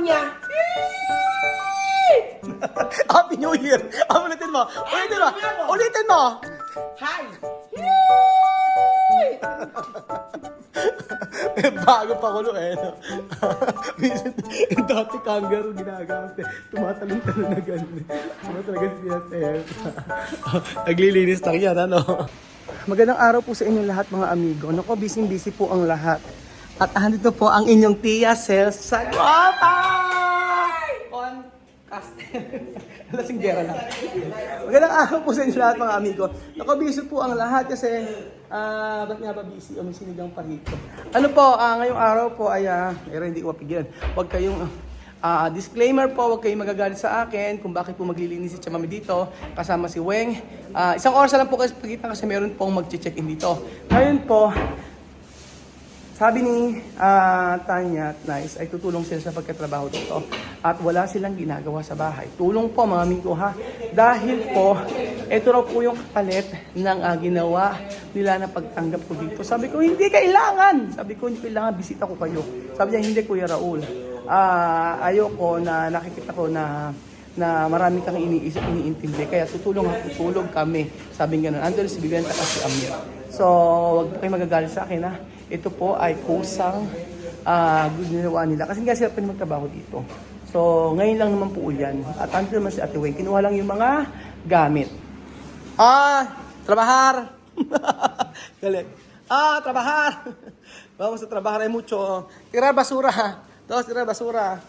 niya. Happy New Year! Ulitin mo! Ulitin mo! Ulitin mo! Hi! Bago pa kulo eh. No? Minsan, yung dati kangaroo ginagawa. Tumatalong-talong na gano'n. Talaga sinasayang. Naglilinis lang yan, ano? Magandang araw po sa inyong lahat mga amigo. Naku, busy-busy po ang lahat. At andito po ang inyong Tia Cels sa Guapa! On Castel. Lasinggera lang. Magandang araw po sa inyo lahat mga amigo. Naku, busy po ang lahat kasi ba't nga ba busy o may sinigang pa rito? Ano po, ngayong araw po ay, hindi ko mapigilan. Huwag kayong, disclaimer po, huwag kayong magagalit sa akin kung bakit po maglilinis si Chamami dito, kasama si Weng. Isang oras na lang po kasi meron pong mag-check-in dito. Ngayon po, sabi ni Tanya at Nice ay tutulong sila sa pagkatrabaho dito at wala silang ginagawa sa bahay. Tulong po mga amigo ha. Dahil po, ito raw po yung kapalit ng ginawa nila na pagtanggap ko dito. Sabi ko, hindi kailangan. Sabi ko, hindi kailangan, bisita ko kayo. Sabi niya, hindi Kuya Raul. Ayoko na nakikita ko na marami kang iniintindi. Kaya tutulong kami. Sabi nga nun, andun si Bibenta at si Amir. So, wag po kayo magagalit sa akin ha. Ito po ay kusang ginawa nila. Kasi nga sila pa magtrabaho dito. So, ngayon lang naman po yan. At andun naman si Ate Weng. Kinuha lang yung mga gamit. Trabahar! Galit. Trabahar! Vamos sa trabajar ay mucho. Tirar basura. Dos, tirar basura.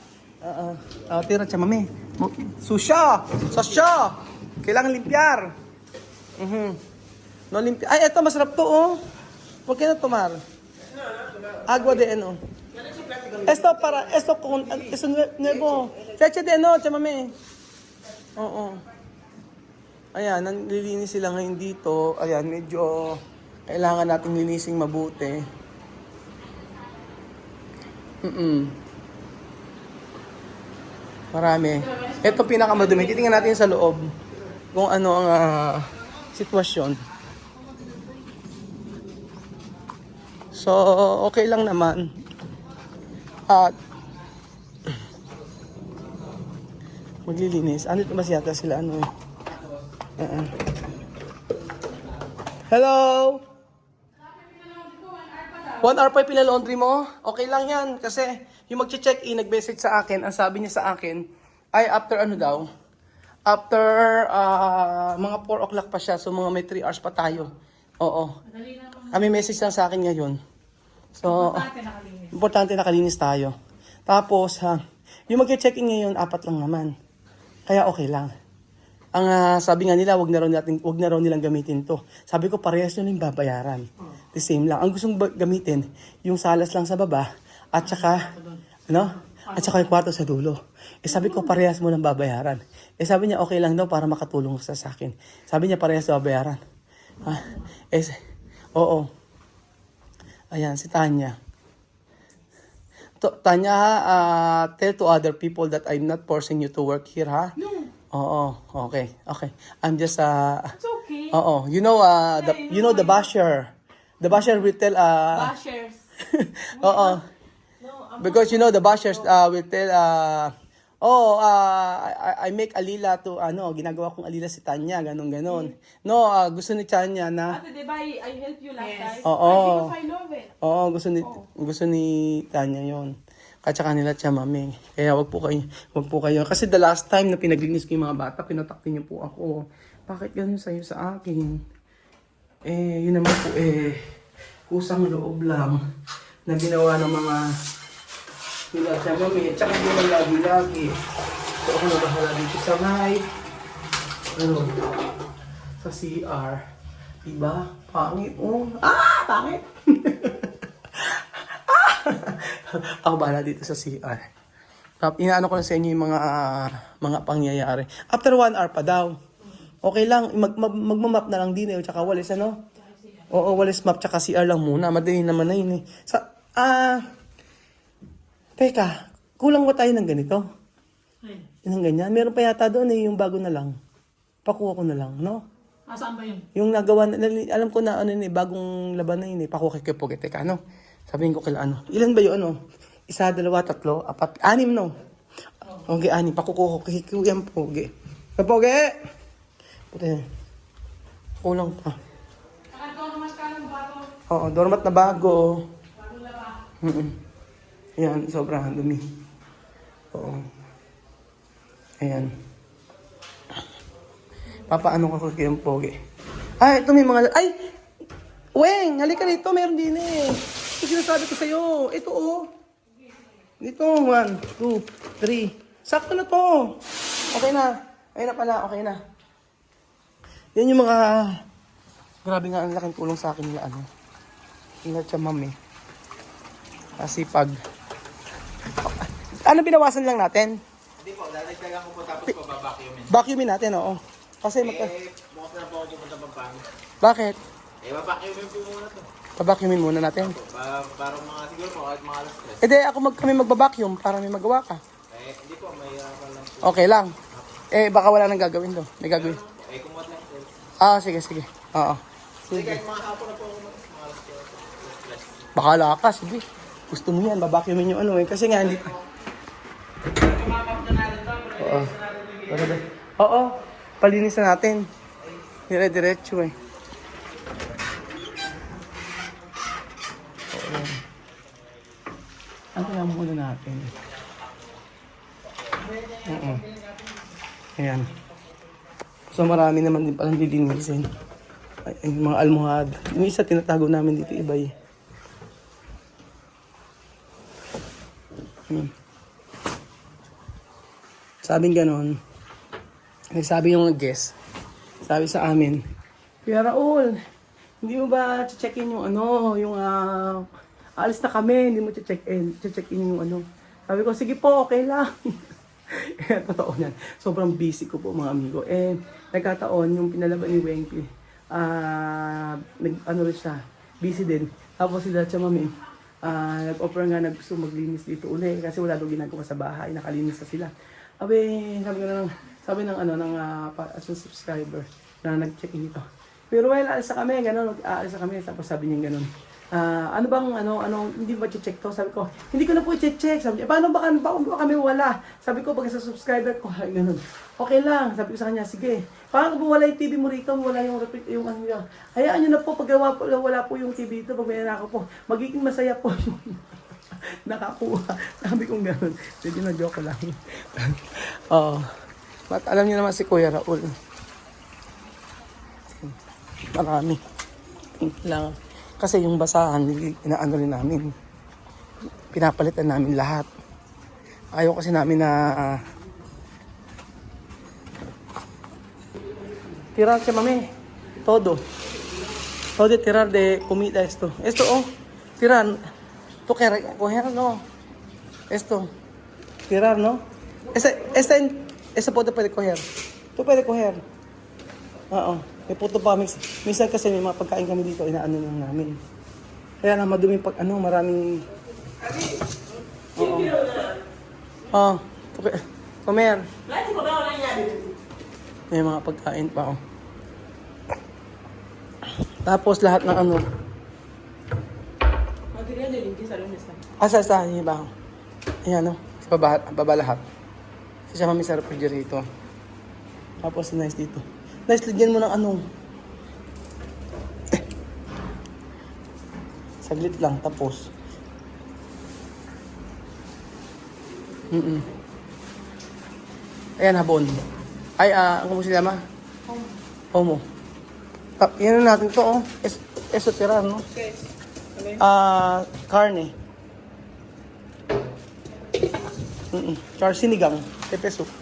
Tira siya, mami. Susya! Sasya! Kailangan limpiar. No limpia. Ay, eto masarap to, oh. Huwag kayo na tomar. Agua de ano. Esto nuevo. Leche de ano, chamame. Oo. Ayan, nanlilinis sila ngayon dito. Ayan, medyo kailangan natin linising mabuti. Marami. Ito pinakamadumi. Titingnan natin sa loob kung ano ang sitwasyon. So, okay lang naman. At maglilinis. Ano ito mas yata sila? Ano eh? Hello? 1 hour pa yung pinalaundry mo? Okay lang yan. Kasi yung mag-check-in, nag-message sa akin, ang sabi niya sa akin, ay after ano daw? After mga 4 o'clock pa siya. So mga may 3 hours pa tayo. Oo. May message lang sa akin ngayon. So, importante nakalinis tayo. Tapos, yung mag-check-in ngayon, 4 lang naman. Kaya okay lang. Ang sabi nga nila, wag na raw nilang gamitin to. Sabi ko, parehas yun yung babayaran. The same lang. Ang gustong gamitin, yung salas lang sa baba, at saka, at saka yung kwarto sa dulo. Sabi ko, parehas mo ng babayaran. Sabi niya, okay lang daw para makatulong sa akin. Sabi niya, parehas na babayaran. Oo. Ayan, si Tanya. Tanya, tell to other people that I'm not forcing you to work here, ha? No. Oo, okay. I'm just, It's okay. Oo, you know the basher. The basher will tell, Bashers. Oo. Because you know the bashers will tell, I make alila to, ginagawa kong alila si Tanya, ganon. No, gusto ni Tanya na, Ate, diba I helped you last time? Oo. Because I love it. Oo, gusto ni Tanya yon. At saka nila Chamaming. Kaya wag po kayo. Kasi the last time na pinaglinis ko yung mga bata, pinatakti niyo po ako. Bakit ganun sa'yo sa akin? Yun naman po kusang loob lang na ginawa ng mga nila Chamaming. At saka hindi naman lagi-lagi. So ako na bahala dito sa sa CR. Diba? Pangit, oh. Pangit! Ako bahala dito sa CR. Inaano ko na sa inyo yung mga pangyayari. After 1 hour pa daw. Okay lang, magmamap na lang din tsaka walis, ano? Oo, walis map tsaka CR lang muna. Madali naman na yun eh. Teka, kulang ba tayo ng ganito? Yung ganyan. Meron pa yata doon yung bago na lang. Pakuha ko na lang, no? Saan ba yun? Yung nagawa, alam ko na bagong laban na yun eh. Pakuha kay Pugete ka, no? Sabihin ko kailan Ilan ba yun, 1, 2, 3, 4, 5, 6, 7, 8, 9, 10. Pogi, ani, pakukuha kay Kuya Pogi. Pogi! Puti. Kulang pa. Oo, doormat na bago. Ayan, sobrang dumi. Oo. Ayan. Papaano ko kay Pogi? Ay, ito may mga... Ay! Weng! Halika rito, meron din eh. Ito sinasabi ko sa'yo. Ito oh. Dito, 1, 2, 3. Sakto na to. Okay na. Ayun na pala, okay na. Yan yung mga... Grabe nga, ang laking tulong sa akin nila, ano. Nila siya, mami. Kasipag. Ano binawasan lang natin? Hindi po, dadagdagan ko po tapos po babacuumin. Vacuumin natin, oo. Kasi Bukas na po ako pupunta Pampanga. Bakit? Babacuumin po muna to. Pabacuumin muna natin. Parang mga siguro po, kahit mga alas 3. E de, kami magbabacuum para may magawa ka. Hindi po, may lang po. Okay lang. Eh, baka wala nang gagawin doon. May gagawin. Kumot lang po. Sige, sige. Oo. Hindi, Sige. kahit mga hapon na po ako mga alas 3. Bahala ka, sige. Gusto mo yan, babacuumin yung ano eh. Kasi nga, hindi pa. Oo. Oo. Palinis na natin. Dire-diretso eh. Oo. Ano kaya muna natin? Ayan. So marami naman din palang lilinisin. Ay, yung mga almohad. Yung isa tinatago namin dito iba eh. Sabing ganon. Sabi yung guest. Sabi sa amin, Kuya Raul, hindi mo ba check-in yung ano, yung alis na kami, hindi mo check-in yung ano. Sabi ko, sige po, okay lang. Totoo yan. Sobrang busy ko po mga amigo. Nagkataon yung pinalaban ni Wenky. Ano rin siya, busy din. Tapos sila siya mami, nag-offer nga na gusto maglinis dito uli kasi wala daw ginagawa sa bahay, nakalinis na sila. Sabi ng subscriber na nag-check-in dito. Pero well, alis na kami, gano'n, aalis na kami. Tapos sabi niya gano'n, hindi ba check to? Sabi ko, hindi ko na po i-check. Sabi niya, paano ba kami wala? Sabi ko, pag sa subscriber ko, ay gano'n. Okay lang, sabi ko sa kanya, sige. Paano kung wala yung TV mo rito, wala yung ano niya. Hayaan niyo na po, pag wala po yung TV dito, pag may anak ko po, magiging masaya po yung nakakuha. Sabi kong gano'n. Sige na, joke lang. Oo. But alam niyo naman si Kuya Raul. Marami. Lang. Kasi yung basahan, inaano rin namin. Pinapalitan namin lahat. Ayaw kasi namin na... tirar siya mami. Todo. Todo tirar de comida esto. Esto oh. Tirar. Tu coger no. Esto. Tirar no. Esa po puede coger. Tu puede coger. Oo. May puto pa. Minsan kasi may mga pagkain kami dito, inaano lang namin. Kaya na madumi pag maraming... Oo. Oo. Okay. Comer. May mga pagkain pa, oh. Tapos lahat ng ano. Sa ba? Ayan, oh. Sa baba lahat. Kasi mami sa refrigerator. Tapos nice dito. Nice, lagyan mo ng ano. Saglit lang, tapos. Ayan, habon. Ay, ano mo sila ma? Homo. Yan na natin to, oh. Eso tira, no? Carne. Char sinigang. Pepe soup.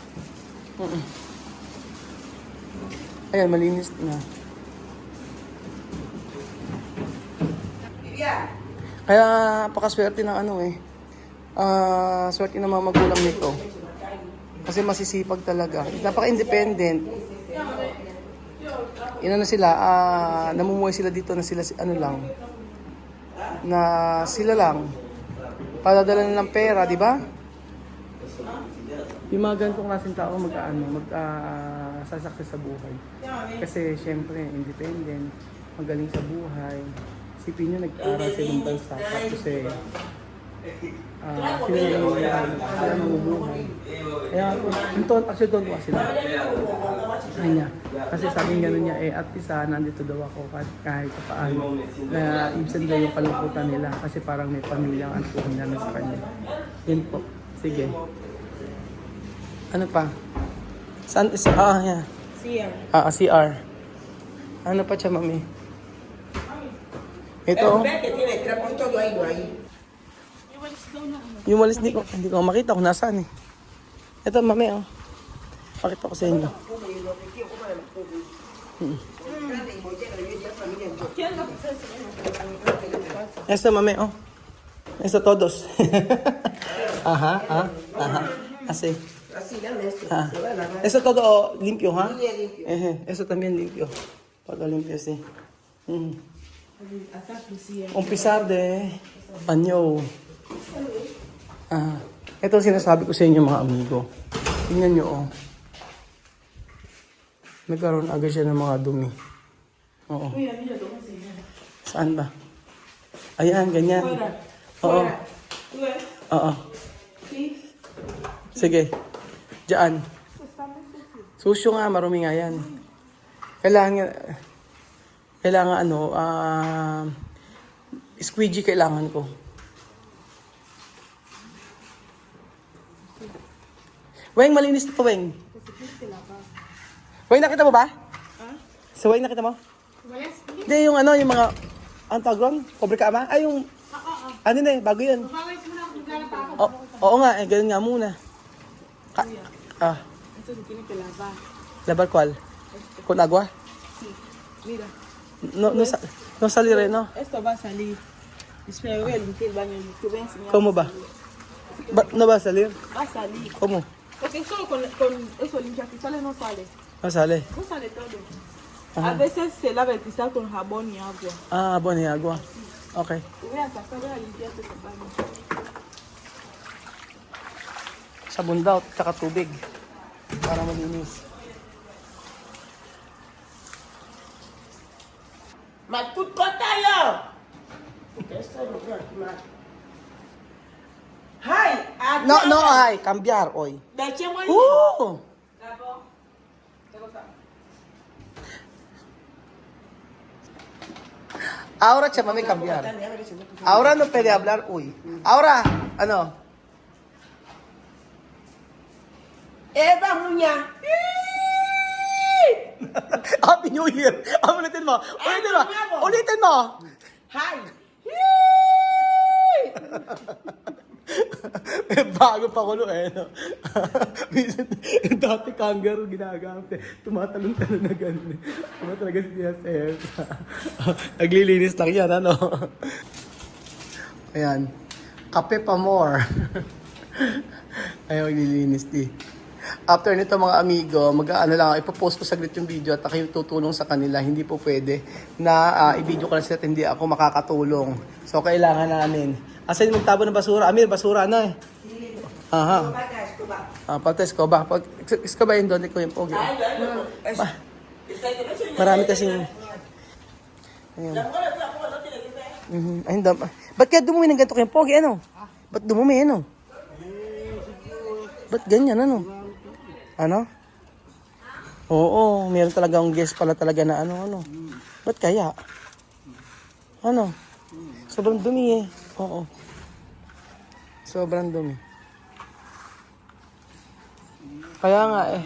Ayan, malinis na. Kaya, pakaswerte ng ano eh. Swerte ng mga magulang nito. Kasi masisipag talaga. Napaka-independent. Ina na sila, namumuhay sila dito na sila, ano lang. Na sila lang. Padadala na ng pera, di ba? Yung mga ganitong klaseng tao sasakses sa buhay. Kasi syempre, independent, magaling sa buhay. Isipin nyo, nag-aral sa ibang bansa. Tapos Sila yung mabubuhay. Kaya actually don't was sila. Kanya. Kasi sabi nga niya, at least nandito daw ako kahit paano. Kaya ibsan daw yung kalungkutan nila kasi parang may pamilyang antuhin namin sa kanya. Yun po. Sige. Ano pa? Saan? Yeah. CR. CR. Ano pa siya, mami? Ito. Yung walis hindi ko makita kung nasaan eh. Ito, mami, oh. Pakita ko sa inyo. Esto, mami, oh. Esto todos. Aha. Así. Eso todo limpio, ¿ha? Eso también limpio. Todo limpio, sí. Un pisar de panyo. Ito sinasabi ko sa inyo mga amigo. Tingnan nyo, oh. Nagkaroon agad siya ng mga dumi. Oo. Saan ba? Ayan, ganyan. Oo. Oo. Sige. Diyan. Susyo nga, marumi nga yan. Kailangan squeegee kailangan ko. Weng, malinis na po, Weng. Weng, nakita mo ba? Sa Weng, nakita mo? Hindi, yung mga, ang tawag ron? Pobre ka ama? Ay, yung, ano na bago yun. Oo nga, ganun nga muna. Eso se tiene que lavar. ¿Lavar cuál? ¿Con agua? Sí. Mira. No salir, ¿no? Esto va a salir. Espera, voy a limpiar el baño. Te voy a enseñar. ¿Cómo va? ¿No va a salir? Va a salir. ¿Cómo? Porque solo con eso limpia cristales no sale. No sale. No sale todo. Ajá. A veces se lava el cristal con jabón y agua. Bueno, y agua. Okay. Te voy a sacar, voy a limpiar este baño. Sabon daw, tsaka tubig. Para malinis. Matut ko tayo! Hi! No, ay, cambiar hoy. Beche mo yun. Aura, siya mami cambiar. Aura no pwede hablar, uy. Aura, ano? Eva Munya! Happy New Year! Ulitin mo! Ulitin mo! Ulitin mo! Hi! Bago pa kulo no? Minsan, dati kangaroo ginagamit tumatalon-talon na gano'n. Talaga siya sa hair. Naglilinis lang yan, ano? Ayan. Kape pa more. Ayaw, maglilinis di. After nito mga amigo, lang, ipopost ko saglit yung video at ako yung tutulong sa kanila. Hindi po pwede na i-video ko na sila at hindi ako makakatulong. So, kailangan namin. Asan yung magtabo ng basura? Amir, basura na eh. Aha. Pagtas ko ba? Isko ba yun doon? Ikaw yung pogi. Marami kasing... Ayan. Ayun daw. Ba't kaya dumumi ng ganito kayong pogi? Ano? Ba't dumumi? Ano? Ba't ganyan? Ano? Ano? Oo, meron talagang guest pala talaga na ano. Ba't kaya? Ano? Sobrang dumi eh. Oo. Sobrang dumi. Kaya nga eh.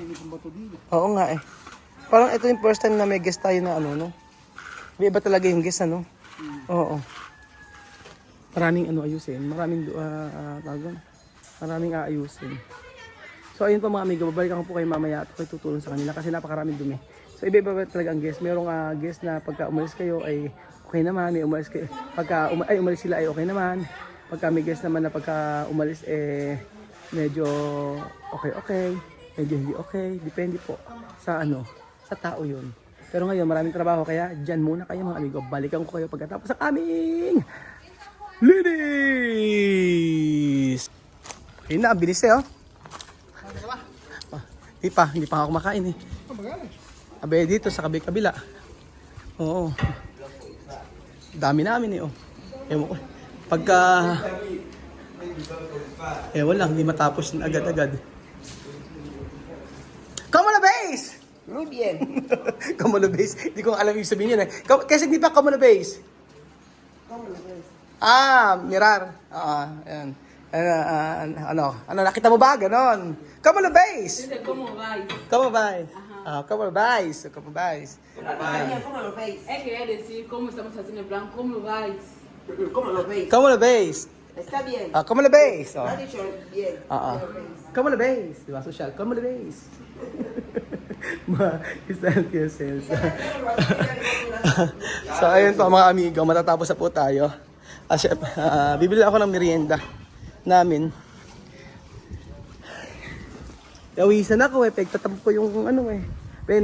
Oo nga eh. Parang ito yung first time na may guest tayo na ano, no? May iba talaga yung guest, ano? Oo. Maraming ayusin. Maraming aayusin. So ayun po mga amigo, babalikan ko po kayo mamaya at ako'y tutulong sa kanila kasi napakaraming dumi. So iba-iba talaga ang guest. Merong guest na pagka umalis kayo ay okay naman, may umalis kayo. Pagka umalis sila ay okay naman. Pagka may guest naman na pagka umalis medyo okay, medyo hindi okay. Depende po sa sa tao yun. Pero ngayon maraming trabaho kaya dyan muna kayo mga amigo. Balikan ko kayo pagkatapos sa aming linis! Ayun na, ang bilis eh, oh. Hindi pa ako kumakain eh. Abe, dito sa kabila. Oo. Dami namin eh, oh. Ewan ko. Eh, wala, hindi matapos na agad-agad. Come on, base! Muy bien. Come on, base. Hindi ko alam yung sabihin yun eh. Kasi hindi pa come on, base. Mirar. Ayan. Ano, nakita mo ba? Ganon. Come on, base! ¿Cómo vais? Come on, base. Come on, base. Come on, base. ¿Cómo lo veis? Él quería decir cómo estamos haciendo en plan, ¿cómo vais? ¿Cómo lo veis? Come on, base. Está bien. Come on, base. Lo ha dicho bien. ¿Cómo lo veis? Come on, base. Diba, social? Come on, base. Isang kisses. So, ayun po mga amigo, matatapos na po tayo. Bibili ako ng merienda namin. Yawisan ako eh, pagtatampo ko yung ano eh. May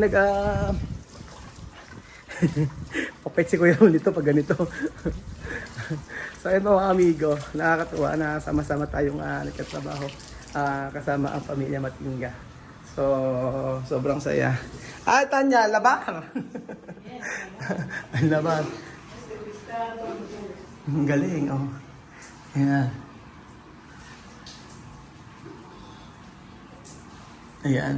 papet si Kuya Ron dito pag ganito. So ayun po mga amigo, nakakatuwa na sama-sama tayong nagkatrabaho kasama ang pamilya Matinga. So, sobrang saya. Tanya, labang! Ang labang. Ang galing, oh. Ayan. Ayan.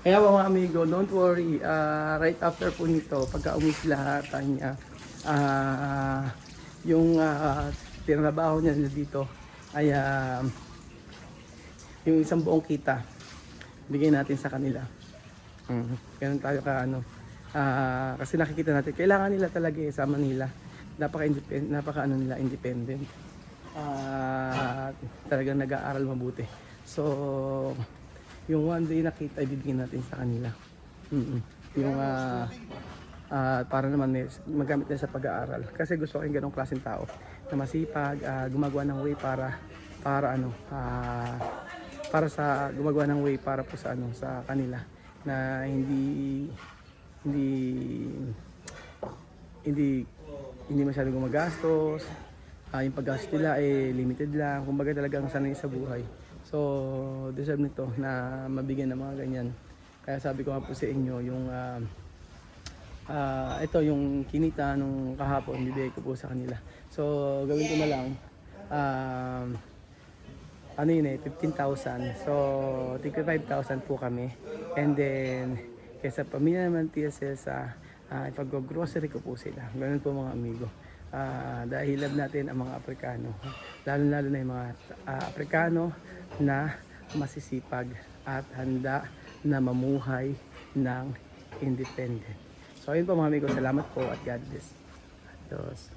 Kaya po mga amigo, don't worry. Right after po nito, pagka umis lahat, Tanya, yung tinrabaho niya dito ay yung isang buong kita bigay natin sa kanila. Ganun tayo ka kasi nakikita natin kailangan nila talaga sa Manila, napaka nila independent, talagang nag-aaral mabuti. So yung one day na kita ibibigay natin sa kanila, yung para naman magamit nila sa pag-aaral, kasi gusto ko yung ganong klaseng tao na masipag, gumagawa ng way gumagawa ng way para po sa sa kanila, na hindi masyadong gumagastos, yung paggastos nila limited lang, kumbaga talagang sanay sa buhay. So deserve nito na mabigyan ng mga ganyan. Kaya sabi ko nga po sa inyo, yung ito yung kinita nung kahapon, bibigay ko po sa kanila. So gawin ko na lang 15,000. So, 5,000 po kami. And then, kaysa pamilya naman TSL sa ipag-grocery ko po sila. Ganun po mga amigo. Dahil love natin ang mga Aprikano. Lalo na yung mga Aprikano na masisipag at handa na mamuhay ng independent. So, ayun po mga amigo. Salamat po at God bless. Adios.